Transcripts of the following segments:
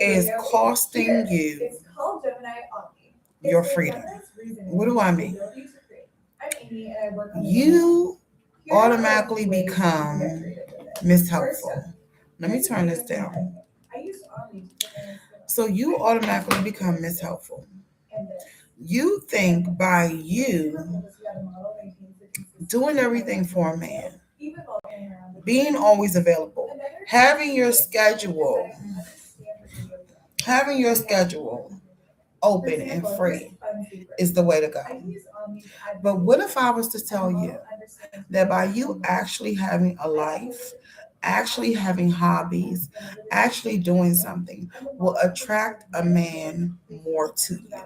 is costing you your freedom. What do I mean? You automatically become Miss Helpful. Let me turn this down. So you automatically become Miss Helpful. You think by you doing everything for a man, being always available, having your schedule, having your schedule open and free is the way to go. But what if I was to tell you that by you actually having a life, actually having hobbies, actually doing something will attract a man more to you?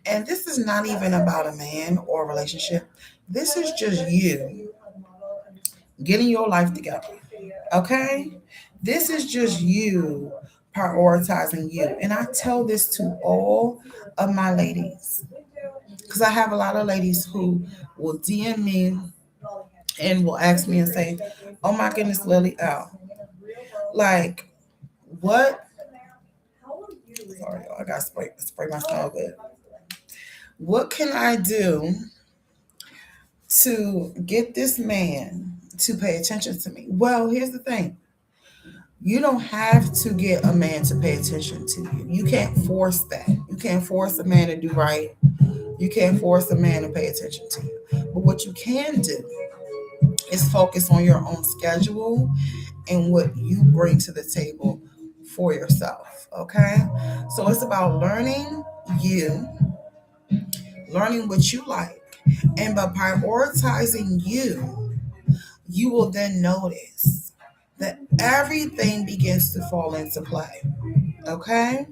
And this is not even about a man or a relationship. This is just you getting your life together. Okay? This is just you prioritizing you. And I tell this to all of my ladies because I have a lot of ladies who will DM me and will ask me and say, "Oh my goodness, Lily L, like what?" Sorry, y'all, I got spray my smell good. What can I do to get this man to pay attention to me? Well, here's the thing. You don't have to get a man to pay attention to you. You can't force that. You can't force a man to do right. You can't force a man to pay attention to you. But what you can do is focus on your own schedule and what you bring to the table for yourself. Okay? So it's about learning you, learning what you like. And by prioritizing you, you will then notice that everything begins to fall into play. Okay?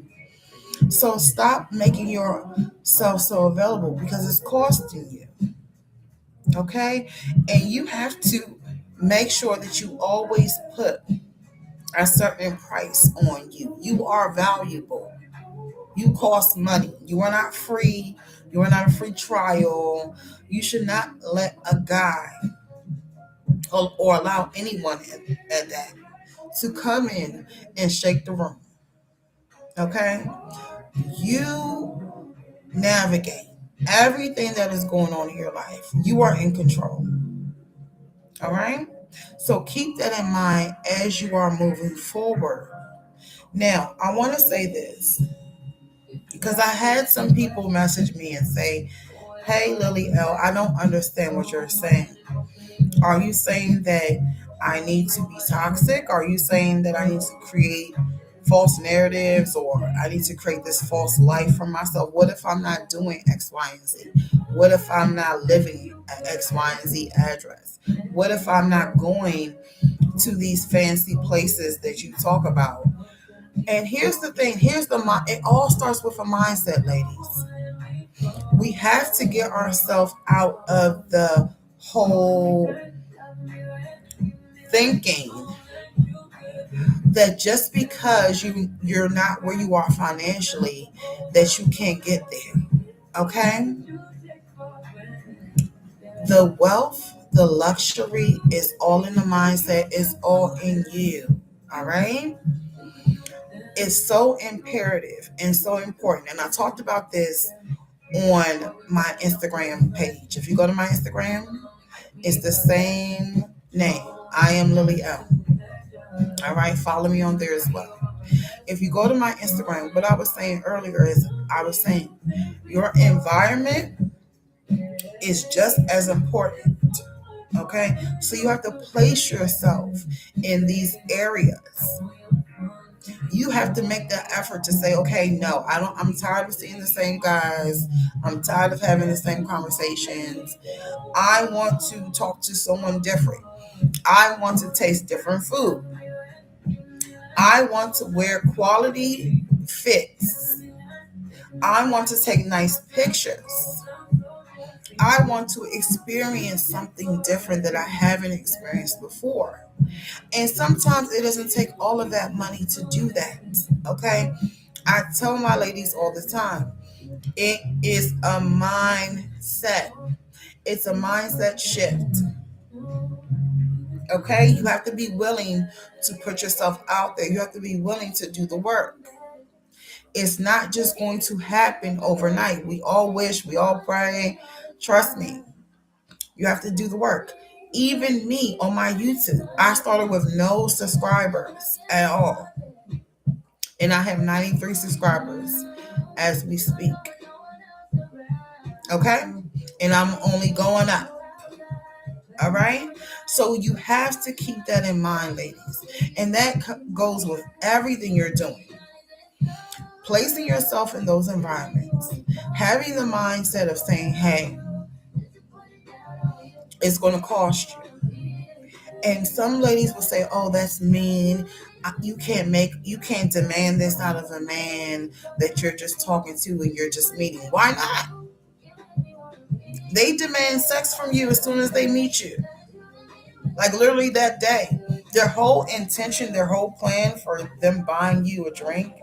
So stop making yourself so available because it's costing you. Okay? And you have to make sure that you always put a certain price on you. You are valuable. You cost money. You are not free. You are not a free trial. You should not let a guy or allow anyone at that to come in and shake the room. Okay? You navigate everything that is going on in your life. You are in control. All right? So keep that in mind as you are moving forward. Now, I want to say this because I had some people message me and say, "Hey, Lily L, I don't understand what you're saying. Are you saying that I need to be toxic? Are you saying that I need to create false narratives or I need to create this false life for myself? What if I'm not doing X, Y, and Z? What if I'm not living at X, Y, and Z address? What if I'm not going to these fancy places that you talk about?" And here's the thing, it all starts with a mindset, ladies. We have to get ourselves out of the whole thinking that just because you're not where you are financially that you can't get there. Okay? The wealth, the luxury is all in the mindset, is all in you. All right? It's so imperative and so important. And I talked about this on my Instagram page. If you go to my Instagram, it's the same name. I am Lily L. All right, follow me on there as well. If you go to my Instagram, what I was saying earlier is I was saying your environment is just as important. Okay, so you have to place yourself in these areas. You have to make that effort to say, okay, no, I don't. I'm tired of seeing the same guys. I'm tired of having the same conversations. I want to talk to someone different. I want to taste different food. I want to wear quality fits. I want to take nice pictures. I want to experience something different that I haven't experienced before. And sometimes it doesn't take all of that money to do that. Okay? I tell my ladies all the time, it is a mindset. It's a mindset shift. Okay? You have to be willing to put yourself out there. You have to be willing to do the work. It's not just going to happen overnight. We all wish, we all pray. Trust me, you have to do the work. Even me on my YouTube, I started with no subscribers at all. And I have 93 subscribers as we speak. Okay? And I'm only going up. All right? So you have to keep that in mind, ladies. And that goes with everything you're doing. Placing yourself in those environments, having the mindset of saying, hey, it's going to cost you. And some ladies will say, oh, that's mean. You can't demand this out of a man that you're just talking to and you're just meeting. Why not? They demand sex from you as soon as they meet you. Like literally that day. Their whole intention, their whole plan for them buying you a drink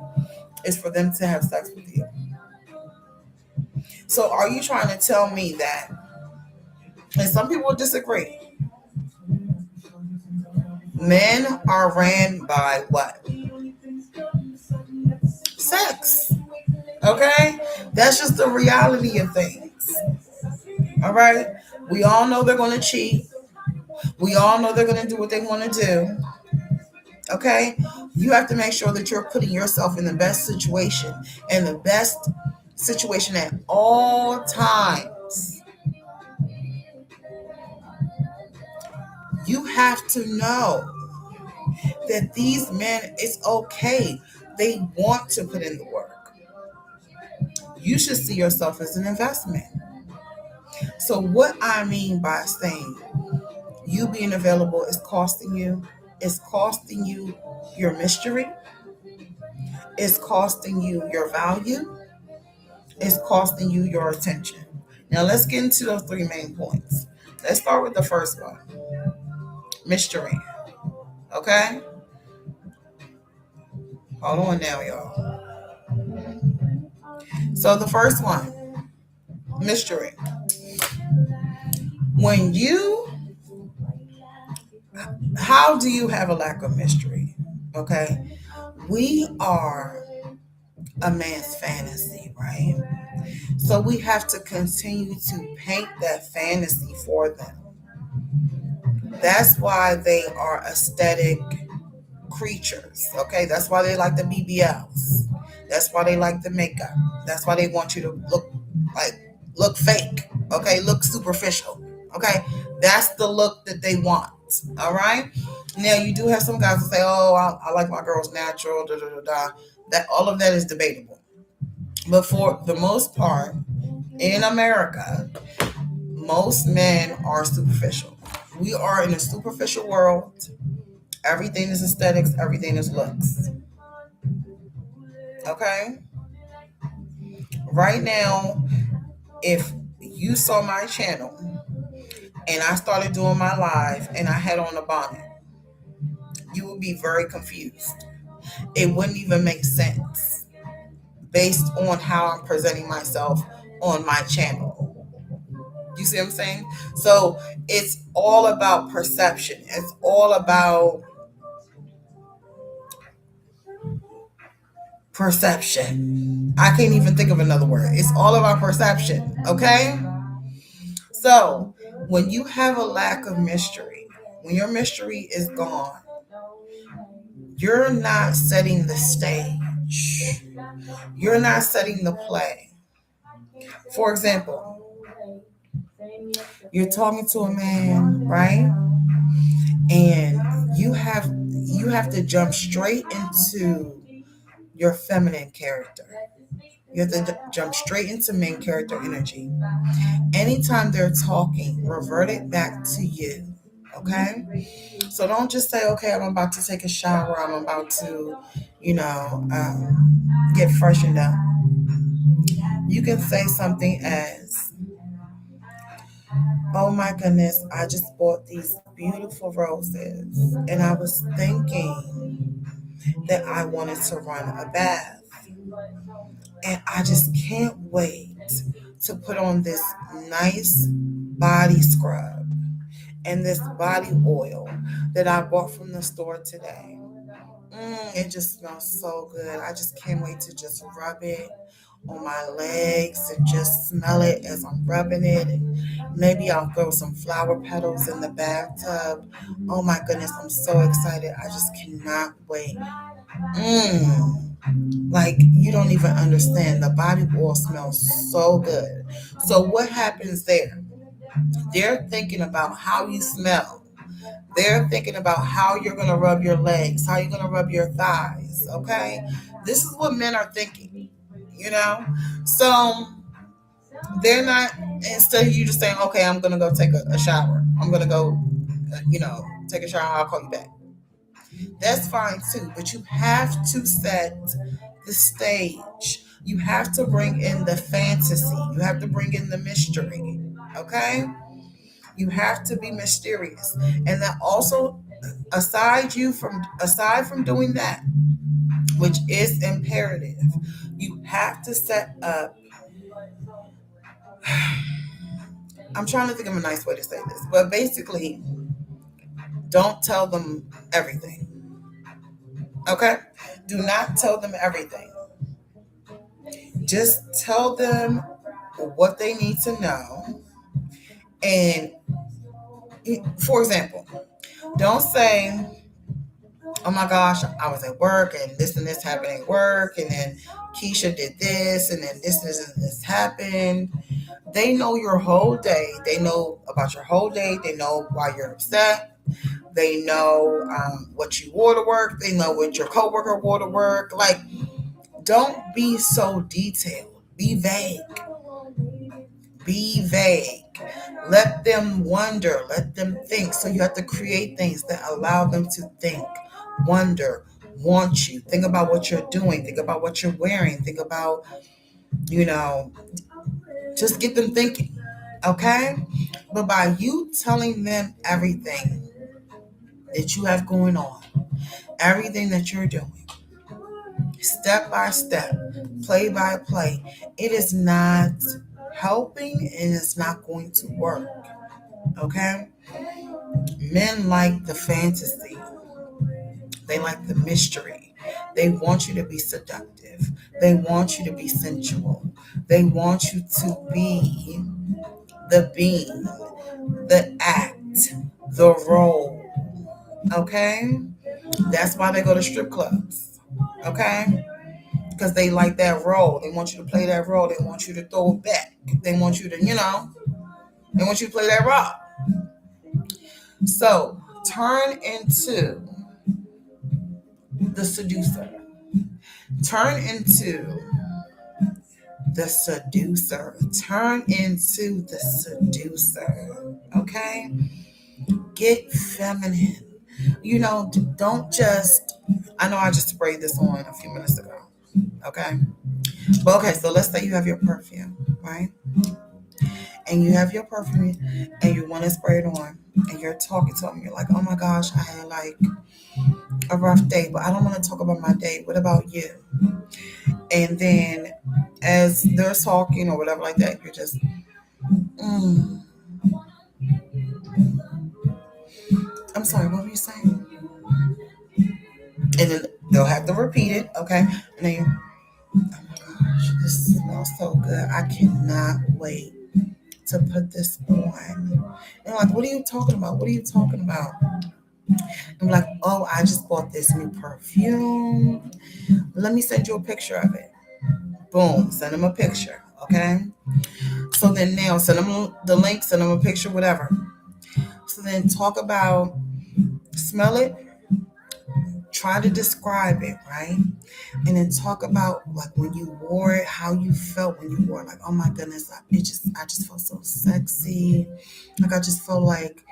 is for them to have sex with you. So are you trying to tell me that, and some people disagree, men are ran by what? Sex. Okay? That's just the reality of things. All right? We all know they're going to cheat. We all know they're going to do what they want to do. Okay? You have to make sure that you're putting yourself in the best situation and the best situation at all times. You have to know that these men, it's okay. They want to put in the work. You should see yourself as an investment. So, what I mean by saying you being available is costing you, it's costing you your mystery, it's costing you your value, it's costing you your attention. Now, let's get into those three main points. Let's start with the first one, mystery. Okay? Hold on now, y'all. So, the first one, mystery. When you, how do you have a lack of mystery? Okay? We are a man's fantasy, right? So we have to continue to paint that fantasy for them. That's why they are aesthetic creatures, okay? That's why they like the BBLs. That's why they like the makeup. That's why they want you to like look fake, okay? Look superficial, okay? That's the look that they want, all right? Now you do have some guys who say, "Oh, I like my girls natural." Da da da da. That all of that is debatable, but for the most part, in America, most men are superficial. We are in a superficial world. Everything is aesthetics, everything is looks. Okay? Right now, if you saw my channel and I started doing my live and I had on a bonnet, you would be very confused. It wouldn't even make sense based on how I'm presenting myself on my channel. You see what I'm saying? So it's all about perception. It's all about perception. I can't even think of another word. It's all about perception. Okay? So when you have a lack of mystery, when your mystery is gone, you're not setting the stage. You're not setting the play. For example, you're talking to a man, right? And you have to jump straight into your feminine character. You have to jump straight into main character energy. Anytime they're talking, revert it back to you. Okay? So don't just say, okay, I'm about to take a shower. I'm about to, get freshened up. You can say something as, oh my goodness, I just bought these beautiful roses. And I was thinking that I wanted to run a bath. And I just can't wait to put on this nice body scrub and this body oil that I bought from the store today. It just smells so good. I just can't wait to just rub it on my legs and just smell it as I'm rubbing it. And maybe I'll throw some flower petals in the bathtub. Oh my goodness, I'm so excited. I just cannot wait. Mmm. Like, you don't even understand. The body oil smells so good. So, what happens there? They're thinking about how you smell. They're thinking about how you're going to rub your legs, how you're going to rub your thighs. Okay. This is what men are thinking, you know? So, they're not, instead of you just saying, okay, I'm going to go take a shower, I'm going to go, take a shower, I'll call you back. That's fine too, but you have to set the stage. You have to bring in the fantasy. You have to bring in the mystery. Okay? You have to be mysterious. And that also, aside from doing that, which is imperative, you have to set up. I'm trying to think of a nice way to say this, but basically, don't tell them everything. Okay? Do not tell them everything. Just tell them what they need to know. And for example, don't say, oh my gosh, I was at work and this happened at work, and then Keisha did this, and then this happened. They know your whole day. They know about your whole day. They know why you're upset. They know what you wore to work. They know what your coworker wore to work. Like, don't be so detailed. Be vague. Be vague. Let them wonder. Let them think. So you have to create things that allow them to think, wonder, want you. Think about what you're doing. Think about what you're wearing. Think about, you know, just get them thinking. Okay? But by you telling them everything that you have going on, everything that you're doing, step by step, play by play, it is not helping and it's not going to work. Okay? Men like the fantasy, they like the mystery. They want you to be seductive, they want you to be sensual, they want you to be the being, the act, the role. Okay? That's why they go to strip clubs. Okay? Because they like that role. They want you to play that role. They want you to throw it back. They want you to, they want you to play that role. So turn into the seducer. Turn into the seducer. Turn into the seducer. Okay? Get feminine. Don't just, I know I just sprayed this on a few minutes ago. Okay? But okay, so let's say you have your perfume, right? And you have your perfume and you want to spray it on and you're talking to them. You're like, oh my gosh, I had like a rough day, but I don't want to talk about my day. What about you? And then as they're talking or whatever like that, you're just, mm, I'm sorry, what were you saying? And then they'll have to repeat it, okay? And then, oh my gosh, this smells so good. I cannot wait to put this on. And like, what are you talking about? What are you talking about? I'm like, oh, I just bought this new perfume. Let me send you a picture of it. Boom, send them a picture, okay? So then now send them the link, send them a picture, whatever. So then talk about, smell it, try to describe it, right? And then talk about like when you wore it, how you felt when you wore it. Like, oh my goodness, I just felt so sexy. Like I just felt like,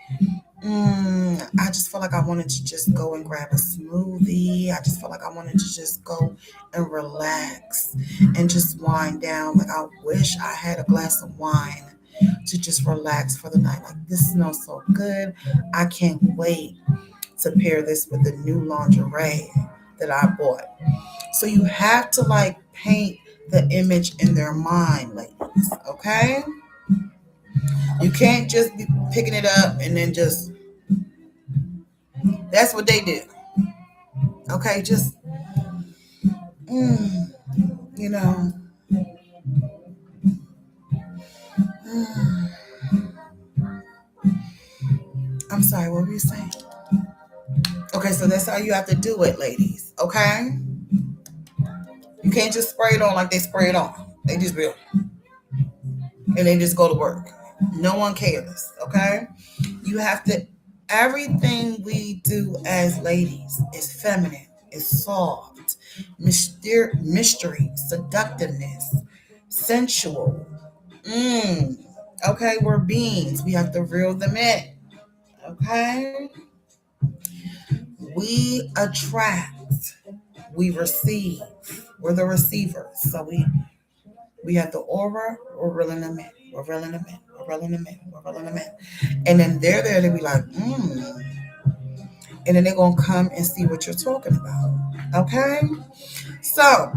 I just felt like I wanted to just go and grab a smoothie. I just felt like I wanted to just go and relax and just wind down. Like I wish I had a glass of wine to just relax for the night. Like this smells so good. I can't wait to pair this with the new lingerie that I bought. So you have to like paint the image in their mind, ladies. Okay? You can't just be picking it up and then just, that's what they do. Okay, just mm, you know. I'm sorry, what were you saying? Okay, so that's how you have to do it, ladies. Okay, you can't just spray it on like they spray it on. They just be and they just go to work. No one cares. Okay, you have to. Everything we do as ladies is feminine, is soft, mystery, seductiveness, sensual. Mm. Okay, we're beings. We have to reel them in. Okay, we attract, we receive. We're the receivers. So we have the aura. We're reeling them in. We're reeling them in. We're reeling them in. We're reeling them in. And then they're there to be like, and then they're gonna come and see what you're talking about. Okay, so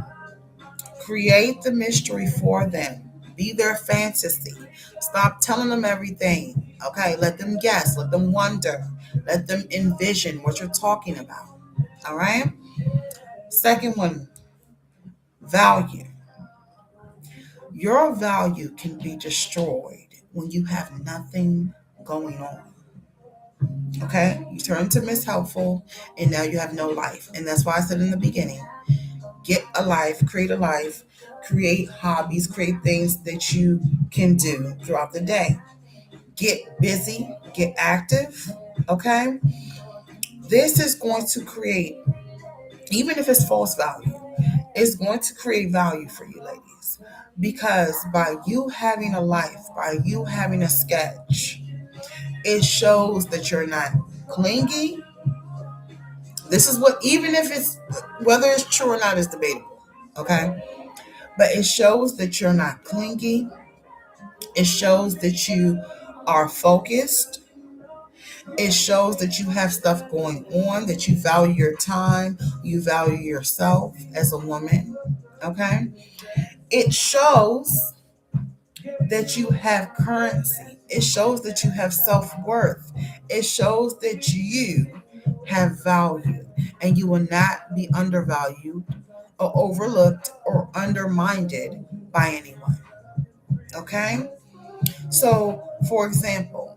create the mystery for them. Be their fantasy. Stop telling them everything. Okay, let them guess. Let them wonder. Let them envision what you're talking about. All right. Second one, value. Your value can be destroyed when you have nothing going on. Okay, you turn to Miss Helpful, and now you have no life. And that's why I said in the beginning, get a life, create hobbies, create things that you can do throughout the day. Get busy, get active. Okay, this is going to create, even if it's false value, it's going to create value for you, ladies. Because by you having a life, by you having a sketch, it shows that you're not clingy. This is what, even if it's, whether it's true or not is debatable. Okay. But it shows that you're not clingy. It shows that you are focused. It shows that you have stuff going on, that you value your time, you value yourself as a woman. Okay. It shows that you have currency. It shows that you have self worth. It shows that you have value and you will not be undervalued or overlooked or undermined by anyone. Okay? So, for example,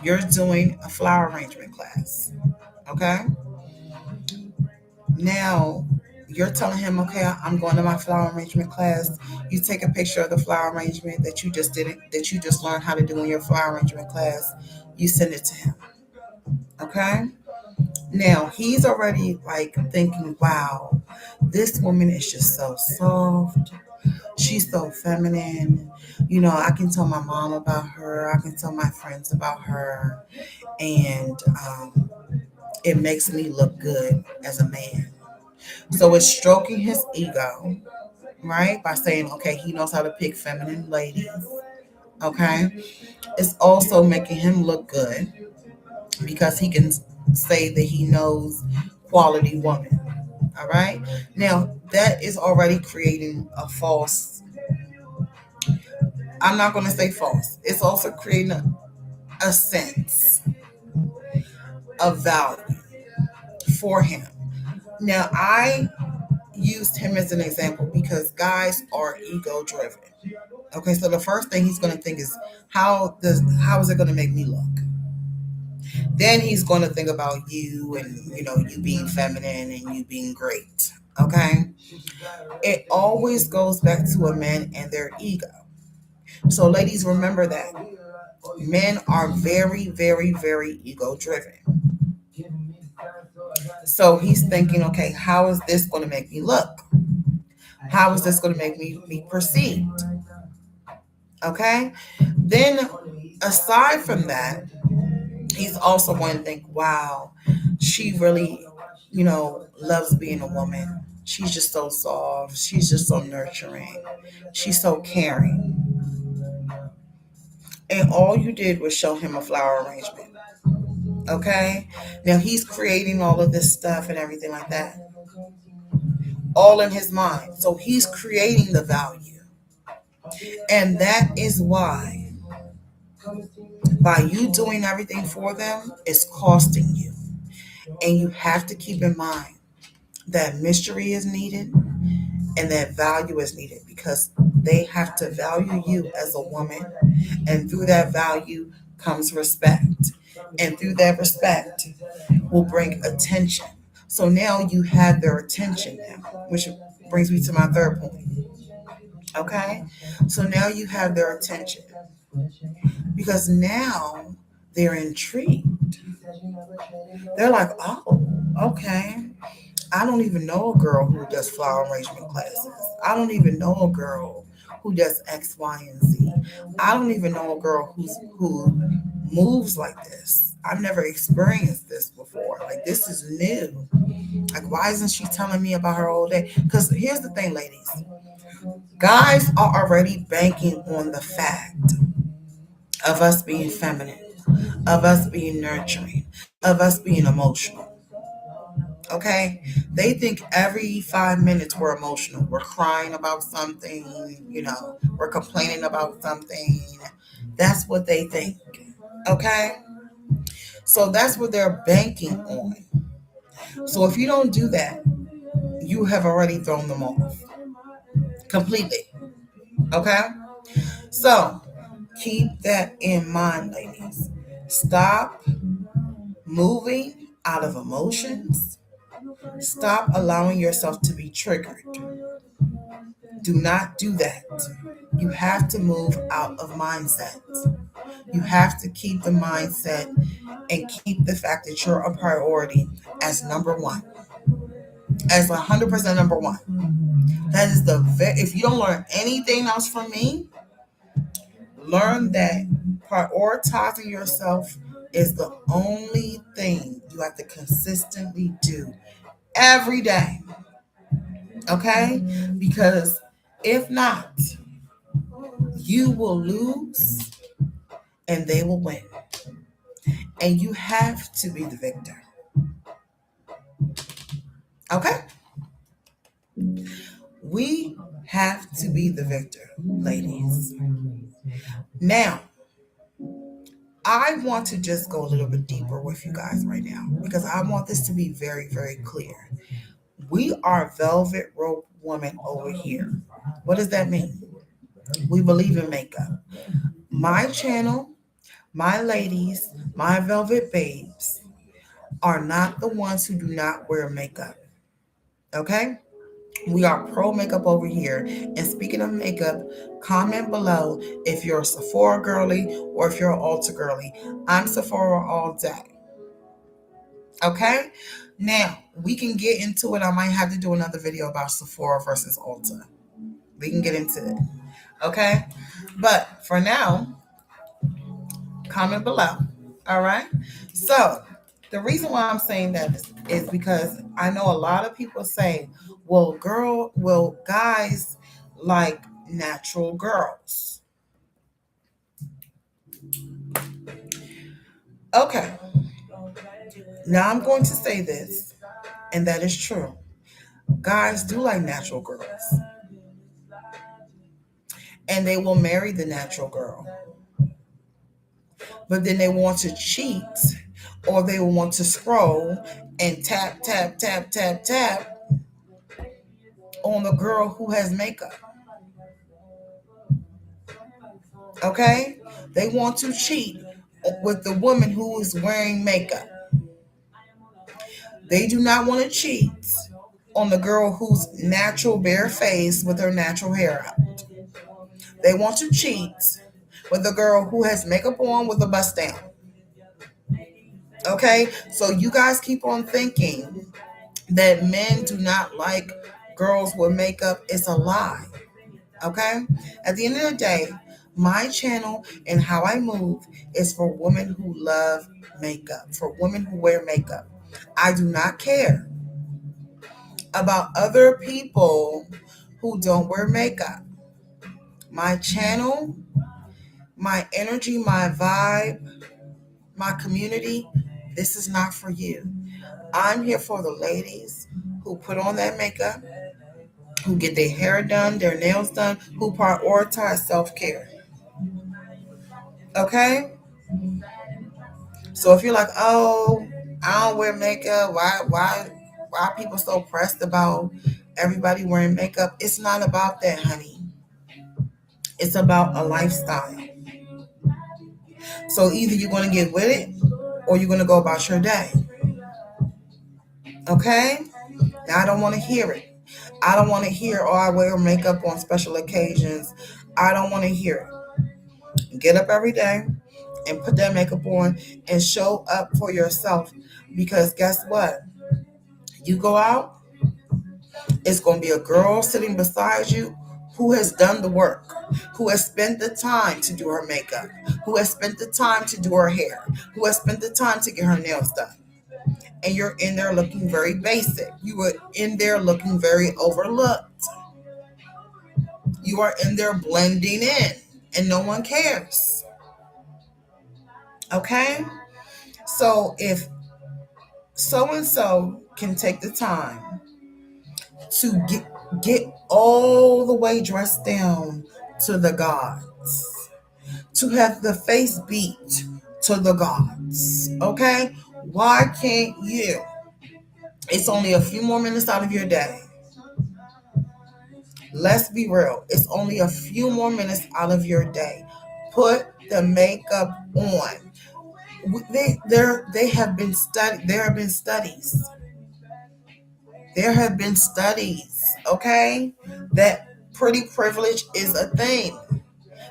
you're doing a flower arrangement class. Okay? Now, you're telling him, okay, I'm going to my flower arrangement class. You take a picture of the flower arrangement that you just did it, that you just learned how to do in your flower arrangement class. You send it to him. Okay. Now he's already like thinking, wow, this woman is just so soft. She's so feminine. You know, I can tell my mom about her. I can tell my friends about her. And it makes me look good as a man. So it's stroking his ego, right? By saying, okay, he knows how to pick feminine ladies. Okay. It's also making him look good because he can say that he knows quality woman. All right. Now that is already creating a false, I'm not going to say false. It's also creating a sense of value for him. Now I used him as an example because guys are ego driven. Okay, so the first thing he's going to think is how is it going to make me look? Then he's going to think about you and you being feminine and you being great. Okay, it always goes back to a man and their ego. So ladies, remember that men are very, very, very ego driven. So he's thinking, okay, how is this going to make me look? How is this going to make me be perceived? Okay. Then aside from that, he's also going to think, wow, she really, loves being a woman. She's just so soft. She's just so nurturing. She's so caring. And all you did was show him a flower arrangement. Okay. Now he's creating all of this stuff and everything like that, all in his mind. So he's creating the value. And that is why, by you doing everything for them, it's costing you. And you have to keep in mind that mystery is needed and that value is needed because they have to value you as a woman. And through that value comes respect. And through that respect will bring attention. So now you have their attention now, which brings me to my third point. Okay? So now you have their attention because now they're intrigued. They're like, oh, okay. I don't even know a girl who does flower arrangement classes. I don't even know a girl who does X, Y, and Z. I don't even know a girl who moves like this. I've never experienced this before. Like this is new. Like why isn't she telling me about her whole day? Because here's the thing, ladies. Guys are already banking on the fact of us being feminine, of us being nurturing, of us being emotional. Okay? They think every 5 minutes we're emotional. We're crying about something, we're complaining about something. That's what they think. Okay? So that's what they're banking on. So if you don't do that, you have already thrown them off completely. Okay? So keep that in mind, ladies. Stop moving out of emotions. Stop allowing yourself to be triggered. Do not do that. You have to move out of mindset. You have to keep the mindset and keep the fact that you're a priority as number one, as 100% number one. That is if you don't learn anything else from me, learn that prioritizing yourself is the only thing you have to consistently do every day. Okay? Because if not, you will lose and they will win. And you have to be the victor. Okay? We have to be the victor, ladies. Now, I want to just go a little bit deeper with you guys right now because I want this to be very, very clear. We are velvet rope women over here. What does that mean? We believe in makeup. My channel, my ladies, my velvet babes are not the ones who do not wear makeup. Okay? We are pro makeup over here. And speaking of makeup, comment below if you're a Sephora girly or if you're an Ulta girly. I'm Sephora all day. Okay? Now, we can get into it. I might have to do another video about Sephora versus Ulta. We can get into it. Okay? But for now, comment below. All right? So, the reason why I'm saying that is because I know a lot of people say, well, guys like natural girls. Okay. Now I'm going to say this, and that is true. Guys do like natural girls, and they will marry the natural girl. But then they want to cheat, or they will want to scroll and tap, tap, tap, tap, tap on the girl who has makeup. Okay? They want to cheat with the woman who is wearing makeup. They do not want to cheat on the girl who's natural bare face with her natural hair out. They want to cheat with the girl who has makeup on with a bust down. Okay? So you guys keep on thinking that men do not like girls with makeup. It's a lie. Okay? At the end of the day, my channel and how I move is for women who love makeup, for women who wear makeup. I do not care about other people who don't wear makeup. My channel, my energy, my vibe, my community, this is not for you. I'm here for the ladies who put on that makeup, who get their hair done, their nails done, who prioritize self-care. Okay? So if you're like, oh, I don't wear makeup. Why are people so pressed about everybody wearing makeup? It's not about that, honey. It's about a lifestyle. So either you're gonna get with it or you're gonna go about your day. Okay? Now I don't want to hear it. I don't want to hear, oh, I wear makeup on special occasions. I don't want to hear it. Get up every day and put that makeup on and show up for yourself. Because guess what? You go out, it's going to be a girl sitting beside you who has done the work, who has spent the time to do her makeup, who has spent the time to do her hair, who has spent the time to get her nails done. And you're in there looking very basic. You are in there looking very overlooked. You are in there blending in, and no one cares. Okay? So if so and so can take the time to get all the way dressed down to the gods, to have the face beat to the gods. Okay? Why can't you? It's only a few more minutes out of your day. Let's be real. It's only a few more minutes out of your day. Put the makeup on. They have been studied. There have been studies. There have been studies. Okay, that pretty privilege is a thing.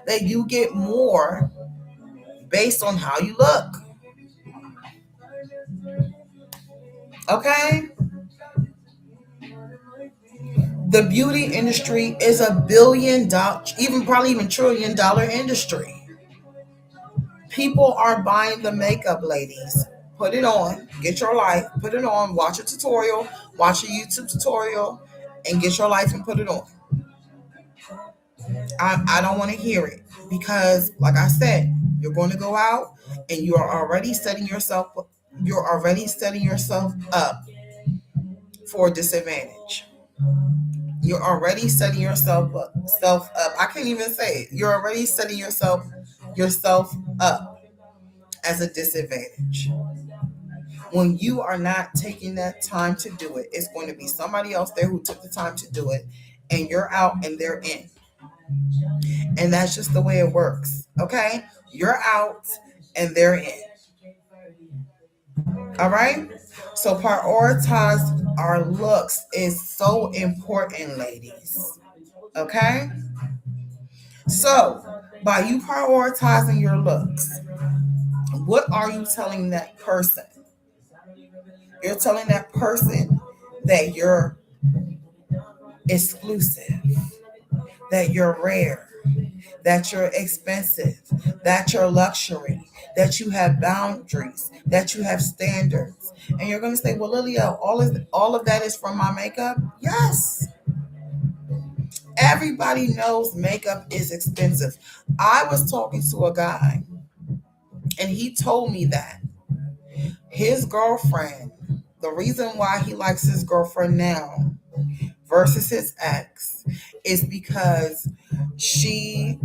That you get more based on how you look. Okay, the beauty industry is a $1 billion, even probably even $1 trillion industry. People are buying the makeup, ladies. Put it on, get your life, put it on, watch a tutorial, watch a YouTube tutorial, and get your life and put it on. I don't want to hear it because, like I said, you're going to go out and you're already setting yourself up for a disadvantage. You're already setting self up. I can't even say it. You're already setting yourself up as a disadvantage. When you are not taking that time to do it, it's going to be somebody else there who took the time to do it, and you're out and they're in. And that's just the way it works. Okay? You're out and they're in. All right? So prioritize our looks is so important, ladies. Okay? So by you prioritizing your looks, what are you telling that person? You're telling that person that you're exclusive, that you're rare, that you're expensive, that you're luxury, that you have boundaries, that you have standards. And you're going to say, well, Lilia, all of that is from my makeup? Yes. Everybody knows makeup is expensive. I was talking to a guy and he told me that his girlfriend, the reason why he likes his girlfriend now versus his ex is because she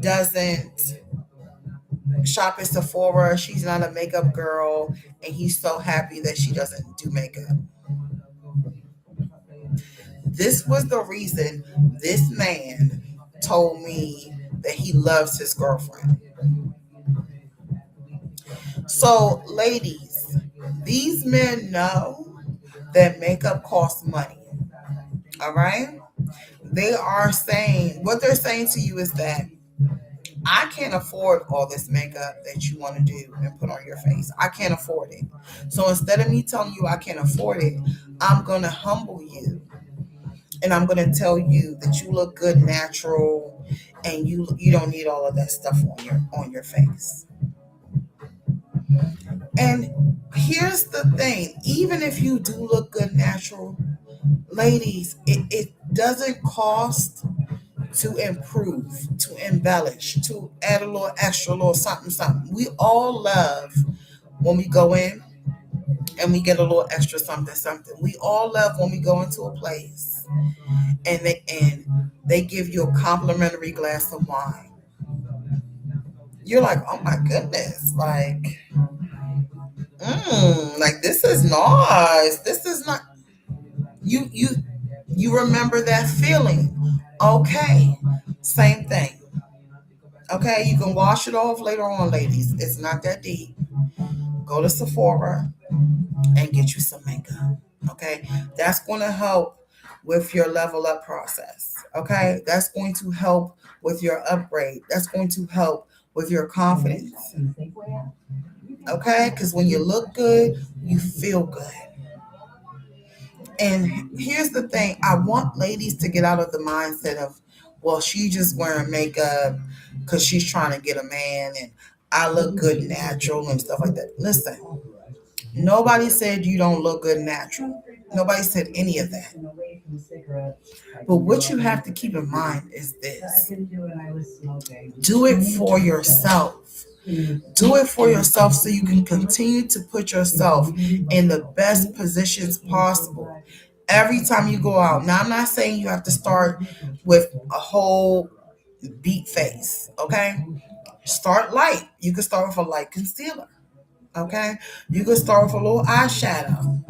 doesn't shop at Sephora. She's not a makeup girl, and he's so happy that she doesn't do makeup. This was the reason this man told me that he loves his girlfriend. So, ladies, these men know that makeup costs money. All right? They are saying, what they're saying to you is that I can't afford all this makeup that you want to do and put on your face. I can't afford it. So instead of me telling you I can't afford it, I'm going to humble you and I'm going to tell you that you look good natural and you don't need all of that stuff on your face. And here's the thing, even if you do look good natural, ladies, it doesn't cost to improve, to embellish, to add a little extra, little something, something. We all love when we go in and we get a little extra something, something. We all love when we go into a place and they give you a complimentary glass of wine. You're like, oh my goodness, like, Like this is nice. This is not you. You remember that feeling? Okay, same thing. Okay, you can wash it off later on, ladies. It's not that deep. Go to Sephora and get you some makeup. Okay, that's going to help with your level up process. Okay, that's going to help with your upgrade. That's going to help with your confidence. Okay, because when you look good, you feel good. And here's the thing, I want ladies to get out of the mindset of, well, she just wearing makeup because she's trying to get a man and I look good natural and stuff like that. Listen, nobody said you don't look good natural. Nobody said any of that. But what you have to keep in mind is this: do it for yourself. Do it for yourself so you can continue to put yourself in the best positions possible every time you go out. Now, I'm not saying you have to start with a whole beat face, okay? Start light. You can start with a light concealer, okay? You can start with a little eyeshadow,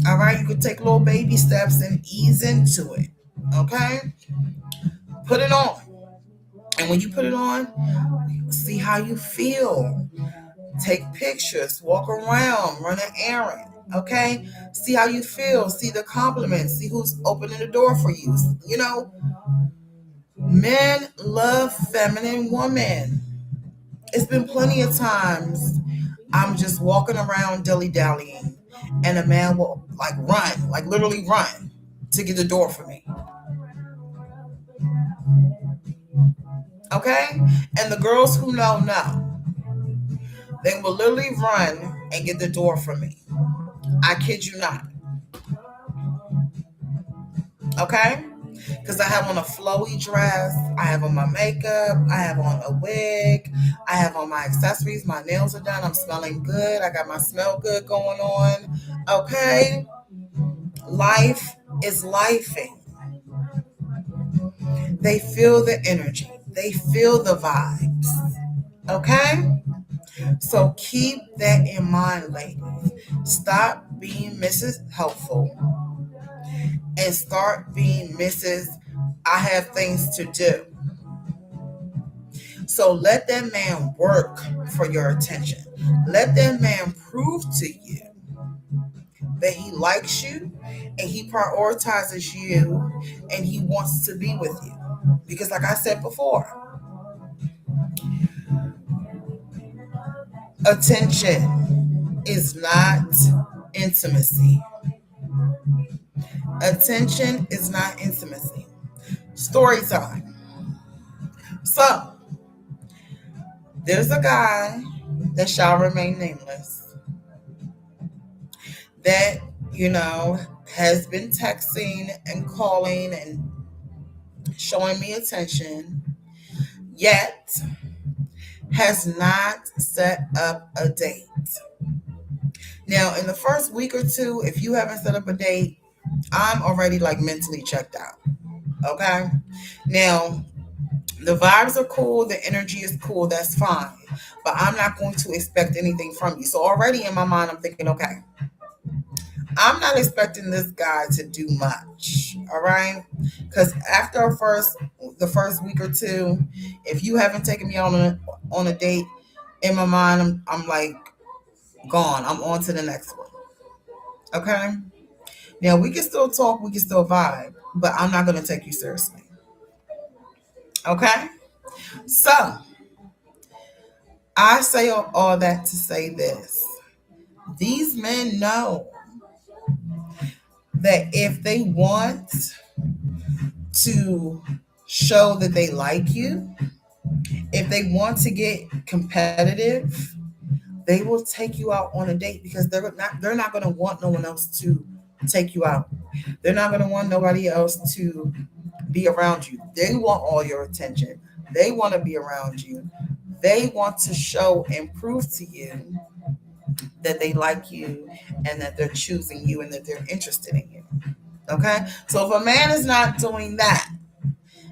all right? You can take little baby steps and ease into it, okay? Put it on. And when you put it on, see how you feel. Take pictures, walk around, run an errand. Okay, see how you feel, see the compliments, see who's opening the door for you. You know, men love feminine women. It's been plenty of times I'm just walking around dilly dallying, and a man will like run, like literally run to get the door for me. Okay, and the girls who know, they will literally run and get the door for me. I kid you not. Okay? Because I have on a flowy dress, I have on my makeup, I have on a wig, I have on my accessories, my nails are done, I'm smelling good, I got my smell good going on. Okay? Life is lifing. They feel the energy, they feel the vibes. Okay? So keep that in mind, ladies. Stop being Mrs. Helpful and start being Mrs. I have things to do. So let that man work for your attention. Let that man prove to you that he likes you and he prioritizes you and he wants to be with you. Because, like I said before, attention is not intimacy. Attention is not intimacy. Story time. So, there's a guy that shall remain nameless that, you know, has been texting and calling and showing me attention, yet has not set up a date. Now, in the first week or two, if you haven't set up a date, I'm already like mentally checked out. Okay. Now, the vibes are cool, the energy is cool, that's fine. But I'm not going to expect anything from you. So already in my mind, I'm thinking, okay, I'm not expecting this guy to do much. All right. Because after the first week or two, if you haven't taken me on a date, in my mind, I'm like gone. I'm on to the next one. Okay. Now we can still talk, we can still vibe, but I'm not gonna take you seriously. Okay? So I say all that to say this. These men know that if they want to show that they like you, if they want to get competitive, they will take you out on a date because they're not going to want no one else to take you out. They're not going to want nobody else to be around you. They want all your attention. They want to be around you. They want to show and prove to you that they like you and that they're choosing you and that they're interested in you. Okay? So if a man is not doing that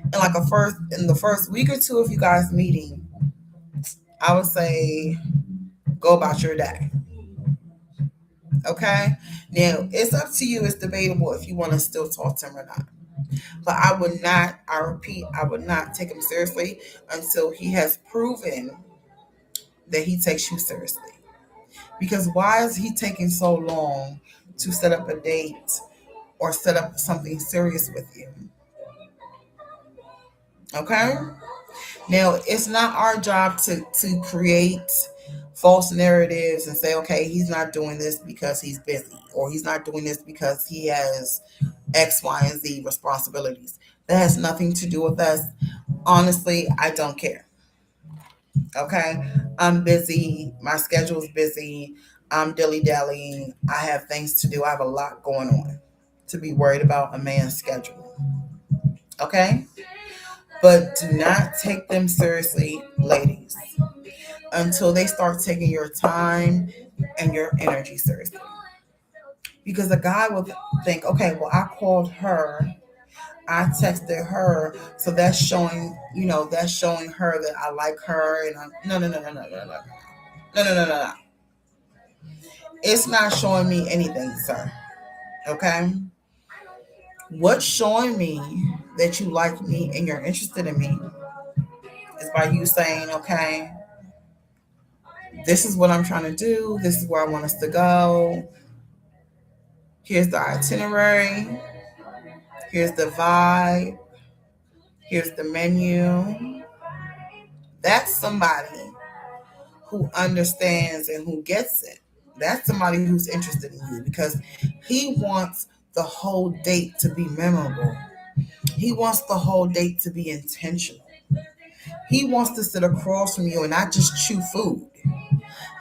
in the first week or two of you guys meeting, I would say go about your day. Okay. Now it's up to you. It's debatable if you want to still talk to him or not. But I would not, I repeat, I would not take him seriously until he has proven that he takes you seriously. Because why is he taking so long to set up a date or set up something serious with you? Okay? Now, it's not our job to create false narratives and say, okay, he's not doing this because he's busy, or he's not doing this because he has X, Y, and Z responsibilities. That has nothing to do with us. Honestly, I don't care. Okay? I'm busy. My schedule's busy. I'm dilly dallying. I have things to do. I have a lot going on to be worried about a man's schedule. Okay? But do not take them seriously, ladies, until they start taking your time and your energy seriously. Because a guy will think, okay, well, I called her, I texted her, so that's showing, that's showing her that I like her. And no, no, no, no, no, no, no, no, no, no, no, no. It's not showing me anything, sir. Okay, what's showing me that you like me and you're interested in me is by you saying, okay, this is what I'm trying to do. This is where I want us to go. Here's the itinerary. Here's the vibe. Here's the menu. That's somebody who understands and who gets it. That's somebody who's interested in you because he wants the whole date to be memorable. He wants the whole date to be intentional. He wants to sit across from you and not just chew food.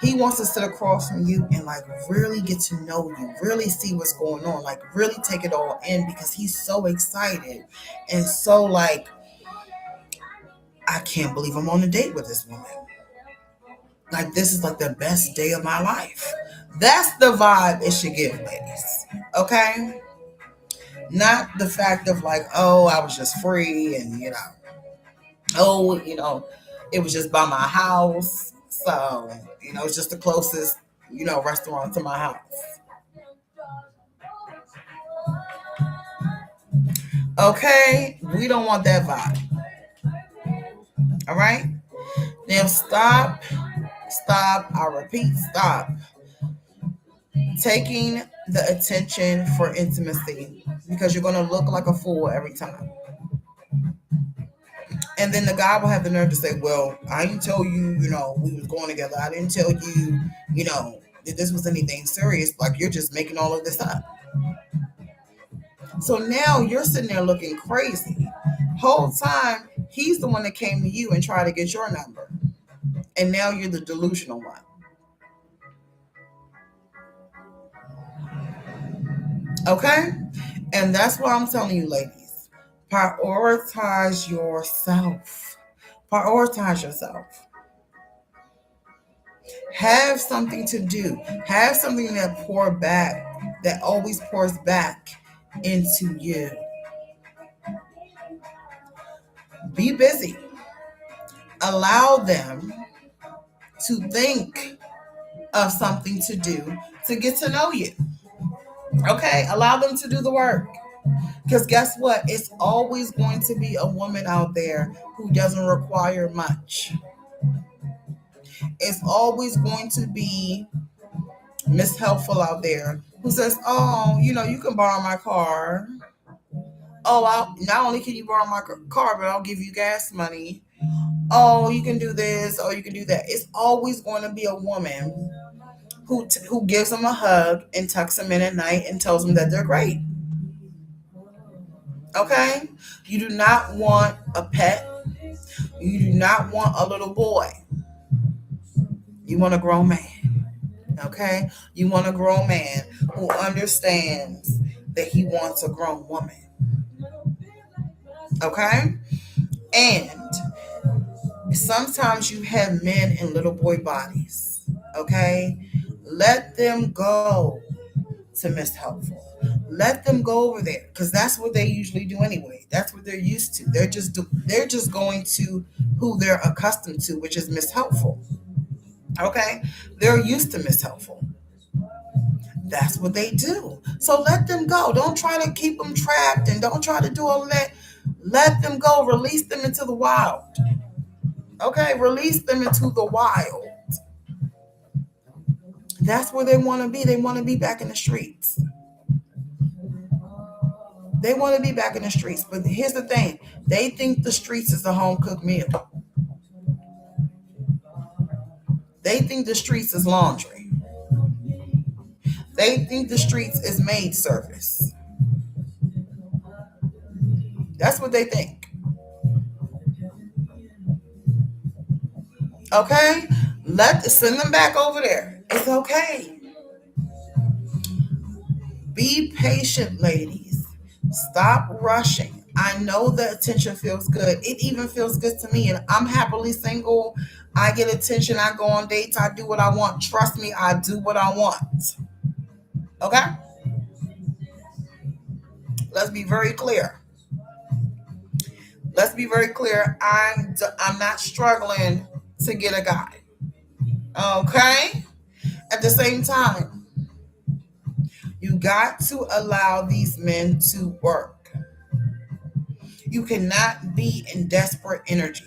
He wants to sit across from you and like really get to know you, really see what's going on, like really take it all in because he's so excited and so like, I can't believe I'm on a date with this woman. Like this is like the best day of my life. That's the vibe it should give, ladies. Okay? Not the fact of like, oh, I was just free and oh, it was just by my house. So, it's just the closest, restaurant to my house. Okay? We don't want that vibe. All right? Now stop, I repeat, stop taking the attention for intimacy because you're going to look like a fool every time. And then the guy will have the nerve to say, well, I didn't tell you, we was going together. I didn't tell you, that this was anything serious. Like you're just making all of this up. So now you're sitting there looking crazy. Whole time he's the one that came to you and tried to get your number. And now you're the delusional one. Okay? And that's why I'm telling you, ladies, prioritize yourself. Prioritize yourself. Have something to do. Have something that always pours back into you. Be busy. Allow them to think of something to do to get to know you. Okay? Allow them to do the work. Because guess what? It's always going to be a woman out there who doesn't require much. It's always going to be Miss Helpful out there who says, oh, you can borrow my car. Oh, not only can you borrow my car, but I'll give you gas money. Oh, you can do this. Oh, you can do that. It's always going to be a woman who gives them a hug and tucks them in at night and tells them that they're great. Okay? You do not want a pet. You do not want a little boy. You want a grown man. Okay? You want a grown man who understands that he wants a grown woman. Okay? And sometimes you have men in little boy bodies. Okay? Let them go to Miss Helpful. Let them go over there because that's what they usually do anyway. That's what they're used to. They're just going to who they're accustomed to, which is Miss Helpful. Okay? They're used to Miss Helpful. That's what they do. So let them go. Don't try to keep them trapped and don't try to do all of that. Let them go. Release them into the wild. Okay? Release them into the wild. That's where they want to be. They want to be back in the streets. They want to be back in the streets. But here's the thing, they think the streets is a home cooked meal. They think the streets is laundry. They think the streets is maid service. That's what they think. Okay? Send them back over there. It's okay. Be patient, ladies. Stop rushing. I know the attention feels good. It even feels good to me. And I'm happily single. I get attention. I go on dates. I do what I want. Trust me, I do what I want. Okay? Let's be very clear. Let's be very clear. I'm not struggling to get a guy. Okay? At the same time, you got to allow these men to work. You cannot be in desperate energy.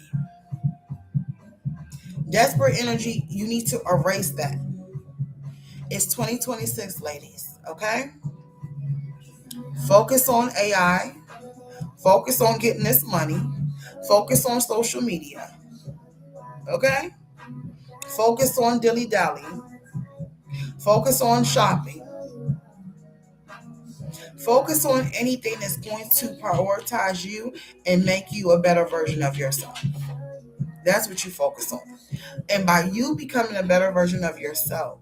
Desperate energy, you need to erase that. It's 2026, ladies. Okay? Focus on AI. Focus on getting this money. Focus on social media. Okay? Focus on dilly dally. Focus on shopping. Focus on anything that's going to prioritize you and make you a better version of yourself. That's what you focus on. And by you becoming a better version of yourself,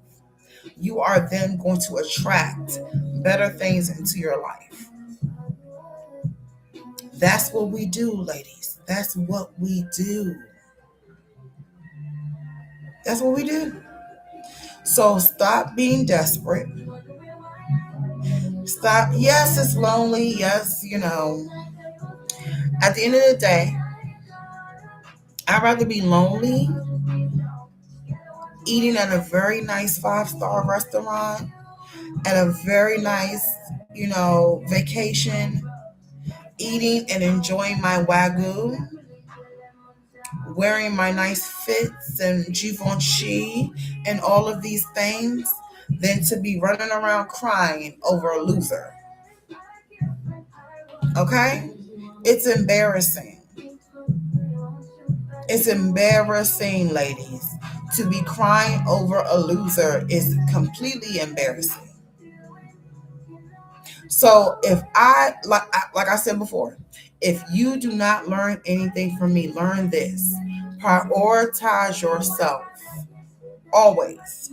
you are then going to attract better things into your life. That's what we do, ladies. That's what we do. That's what we do. So stop being desperate. Stop. Yes, it's lonely. Yes, at the end of the day, I'd rather be lonely eating at a very nice five-star restaurant, at a very nice, vacation, eating and enjoying my wagyu, wearing my nice fits and Givenchy and all of these things, than to be running around crying over a loser. Okay? It's embarrassing. It's embarrassing, ladies. To be crying over a loser is completely embarrassing. So if like I said before, if you do not learn anything from me, learn this. Prioritize yourself always.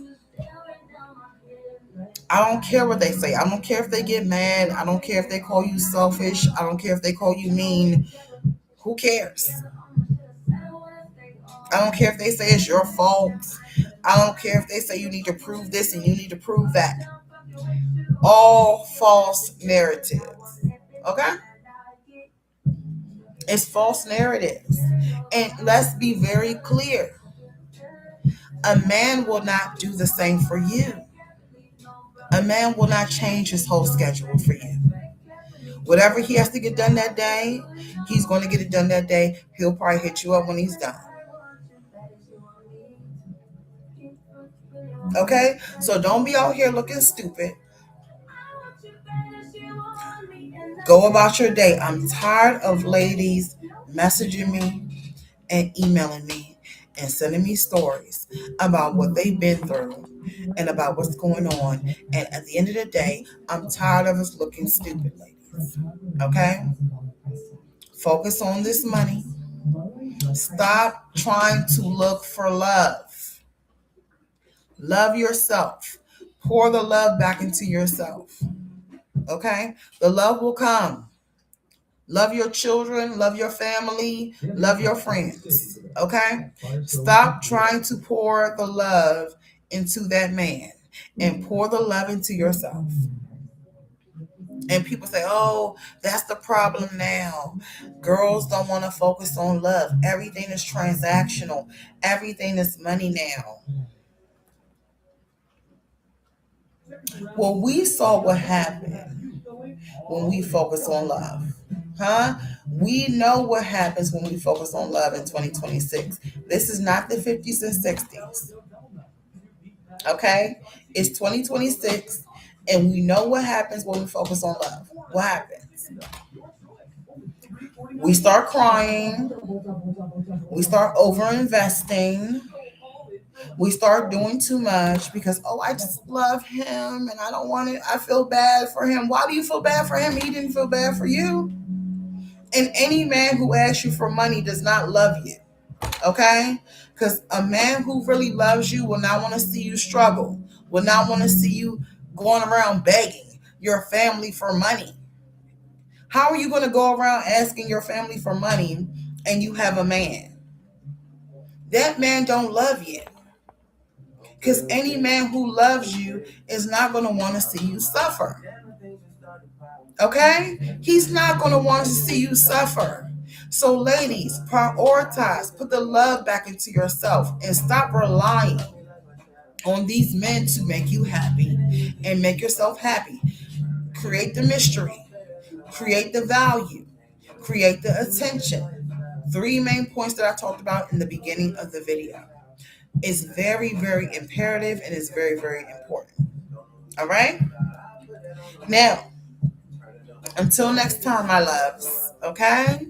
I don't care what they say. I don't care if they get mad. I don't care if they call you selfish. I don't care if they call you mean. Who cares? I don't care if they say it's your fault. I don't care if they say you need to prove this and you need to prove that. All false narratives. Okay? It's false narratives. And let's be very clear. A man will not do the same for you. A man will not change his whole schedule for you. Whatever he has to get done that day, he's going to get it done that day. He'll probably hit you up when he's done. Okay? So don't be out here looking stupid. Go about your day. I'm tired of ladies messaging me and emailing me and sending me stories about what they've been through and about what's going on. And at the end of the day, I'm tired of us looking stupid, ladies. Okay? Focus on this money. Stop trying to look for love. Love yourself. Pour the love back into yourself. Okay? The love will come. Love your children, love your family, love your friends. Okay? Stop trying to pour the love into that man and pour the love into yourself. And people say, oh, that's the problem now. Girls don't want to focus on love. Everything is transactional. Everything is money now. Well, we saw what happened when we focus on love. Huh? We know what happens when we focus on love in 2026. This is not the 50s and 60s. Okay? It's 2026, and we know what happens when we focus on love. What happens? We start crying, we start over investing, we start doing too much because, oh, I just love him and I don't want it. I feel bad for him. Why do you feel bad for him? He didn't feel bad for you. And any man who asks you for money does not love you. Okay? Because a man who really loves you will not want to see you struggle, will not want to see you going around begging your family for money. How are you going to go around asking your family for money and you have a man? That man don't love you. Because any man who loves you is not going to want to see you suffer. Okay? He's not going to want to see you suffer. So, ladies, prioritize, put the love back into yourself and stop relying on these men to make you happy and make yourself happy. Create the mystery, create the value, create the attention. Three main points that I talked about in the beginning of the video. It's very, very imperative and it's very, very important. All right? Now, until next time, my loves, okay?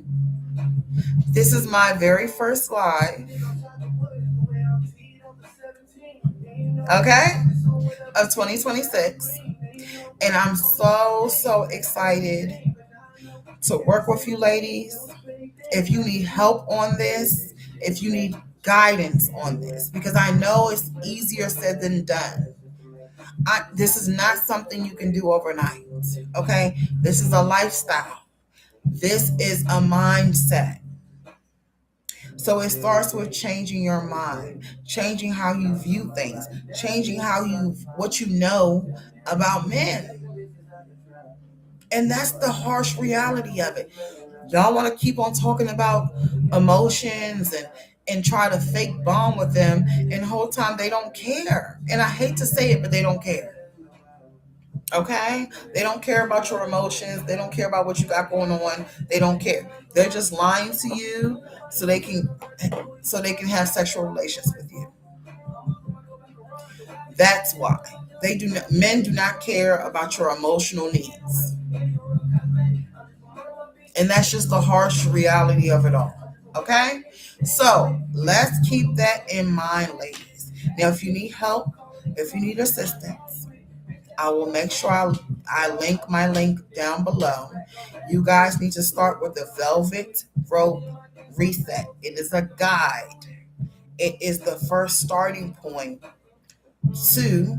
This is my very first live, okay, of 2026. And I'm so, so excited to work with you ladies. If you need help on this, if you need guidance on this, because I know it's easier said than done. This is not something you can do overnight, okay? This is a lifestyle. This is a mindset. So it starts with changing your mind, changing how you view things, changing what you know about men. And that's the harsh reality of it. Y'all want to keep on talking about emotions and try to fake bond with them, and the whole time they don't care. And I hate to say it, but they don't care. Okay? They don't care about your emotions. They don't care about what you got going on. They don't care. They're just lying to you so they can have sexual relations with you. That's why. Men do not care about your emotional needs. And that's just the harsh reality of it all. Okay? So let's keep that in mind, ladies. Now, if you need help, if you need assistance, I will make sure I link my link down below. You guys need to start with the Velvet Rope Reset. It is a guide. It is the first starting point to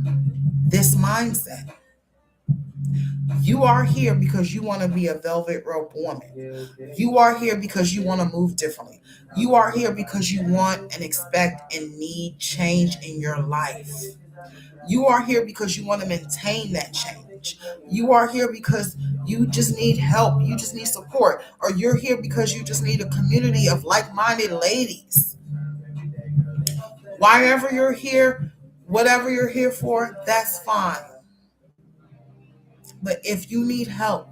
this mindset. You are here because you want to be a velvet rope woman. You are here because you want to move differently. You are here because you want and expect and need change in your life. You are here because you want to maintain that change. You are here because you just need help. You just need support. Or you're here because you just need a community of like-minded ladies. Wherever you're here, whatever you're here for, that's fine. But if you need help,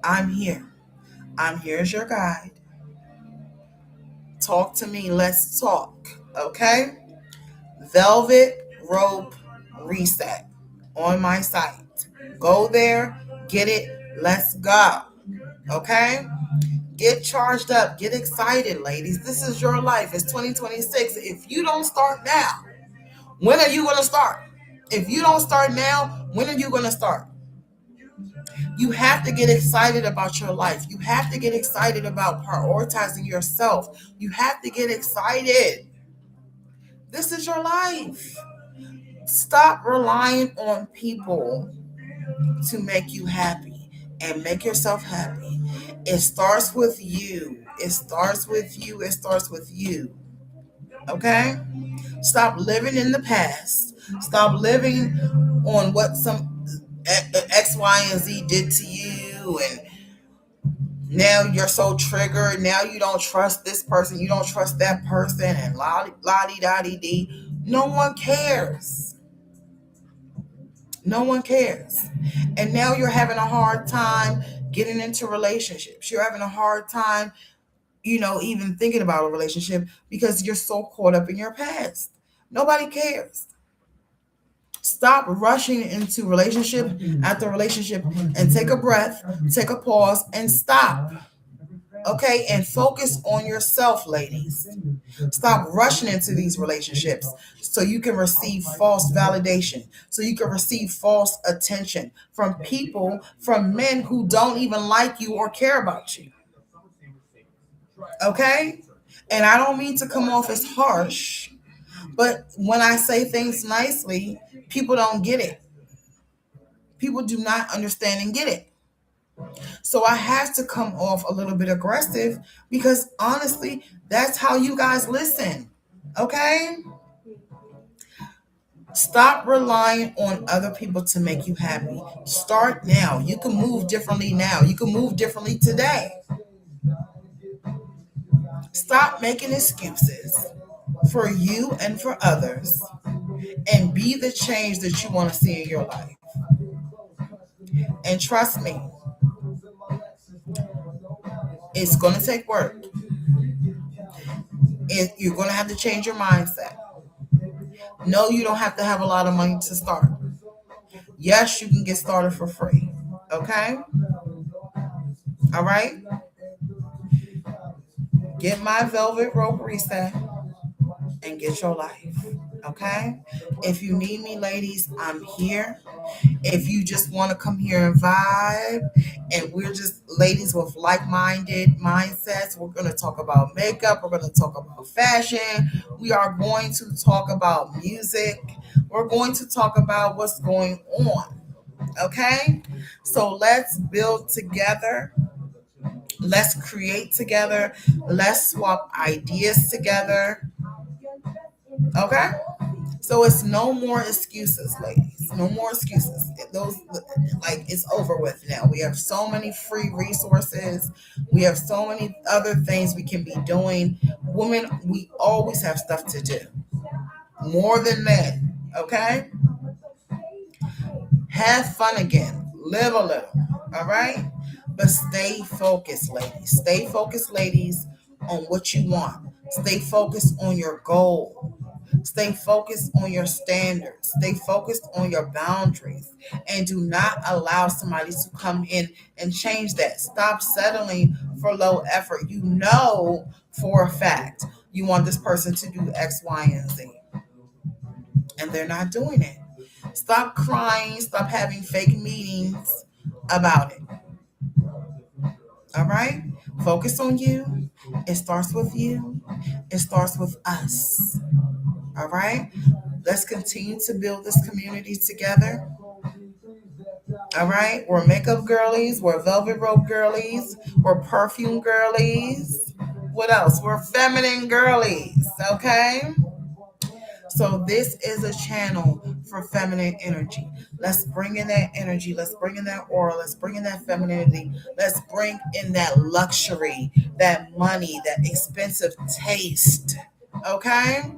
I'm here. I'm here as your guide. Talk to me. Let's talk. Okay? Velvet Rope Reset on my site. Go there, get it. Let's go. Okay? Get charged up. Get excited, ladies. This is your life. It's 2026. If you don't start now, when are you going to start? If you don't start now, when are you going to start? You have to get excited about your life. You have to get excited about prioritizing yourself. You have to get excited. This is your life. Stop relying on people to make you happy and make yourself happy. It starts with you. It starts with you. It starts with you. Okay? Stop living in the past. Stop living on what some X, Y, and Z did to you, and now you're so triggered. Now you don't trust this person. You don't trust that person, and la di da di. No one cares. No one cares. And now you're having a hard time getting into relationships. You're having a hard time, even thinking about a relationship because you're so caught up in your past. Nobody cares. Stop rushing into relationship after relationship and take a breath, take a pause, and stop. Okay, and focus on yourself, ladies. Stop rushing into these relationships so you can receive false validation, so you can receive false attention from people, from men who don't even like you or care about you. Okay? And I don't mean to come off as harsh, but when I say things nicely, people don't get it. People do not understand and get it. So I have to come off a little bit aggressive because honestly, that's how you guys listen. Okay? Stop relying on other people to make you happy. Start now. You can move differently now. You can move differently today. Stop making excuses for you and for others and be the change that you want to see in your life. And trust me, it's going to take work. You're going to have to change your mindset. No, you don't have to have a lot of money to start. Yes, you can get started for free. Okay? All right? Get my Velvet Rope Reset and get your life. Okay? If you need me, ladies, I'm here. If you just want to come here and vibe, and we're just ladies with like minded mindsets, we're going to talk about makeup, we're going to talk about fashion, we are going to talk about music, we're going to talk about what's going on. Okay? So let's build together. Let's create together. Let's swap ideas together. Okay? So it's no more excuses, ladies. No more excuses. Those like it's over with now. We have so many free resources. We have so many other things we can be doing. Women, we always have stuff to do. More than men. Okay? Have fun again. Live a little. All right? But stay focused, ladies. Stay focused, ladies, on what you want. Stay focused on your goal. Stay focused on your standards. Stay focused on your boundaries. And do not allow somebody to come in and change that. Stop settling for low effort. You know for a fact you want this person to do X, Y, and Z. And they're not doing it. Stop crying. Stop having fake meetings about it. All right? Focus on you. It starts with you. It starts with us. All right? Let's continue to build this community together. All right? We're makeup girlies. We're velvet rope girlies. We're perfume girlies. What else? We're feminine girlies. Okay? So this is a channel for feminine energy. Let's bring in that energy. Let's bring in that aura. Let's bring in that femininity. Let's bring in that luxury, that money, that expensive taste. Okay?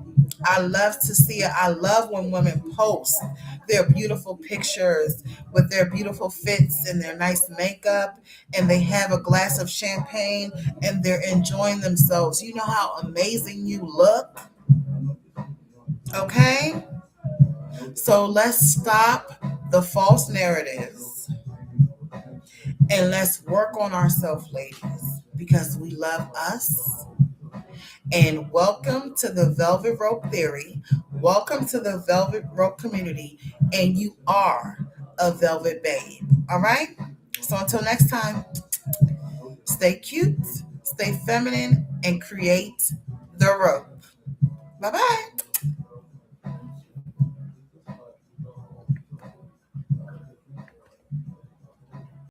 I love to see it. I love when women post their beautiful pictures with their beautiful fits and their nice makeup, and they have a glass of champagne and they're enjoying themselves. You know how amazing you look? Okay? So let's stop the false narratives and let's work on ourselves, ladies, because we love us. And welcome to the Velvet Rope Theory. Welcome to the Velvet Rope community. And you are a Velvet Babe. All right? So until next time, stay cute, stay feminine, and create the rope. Bye bye.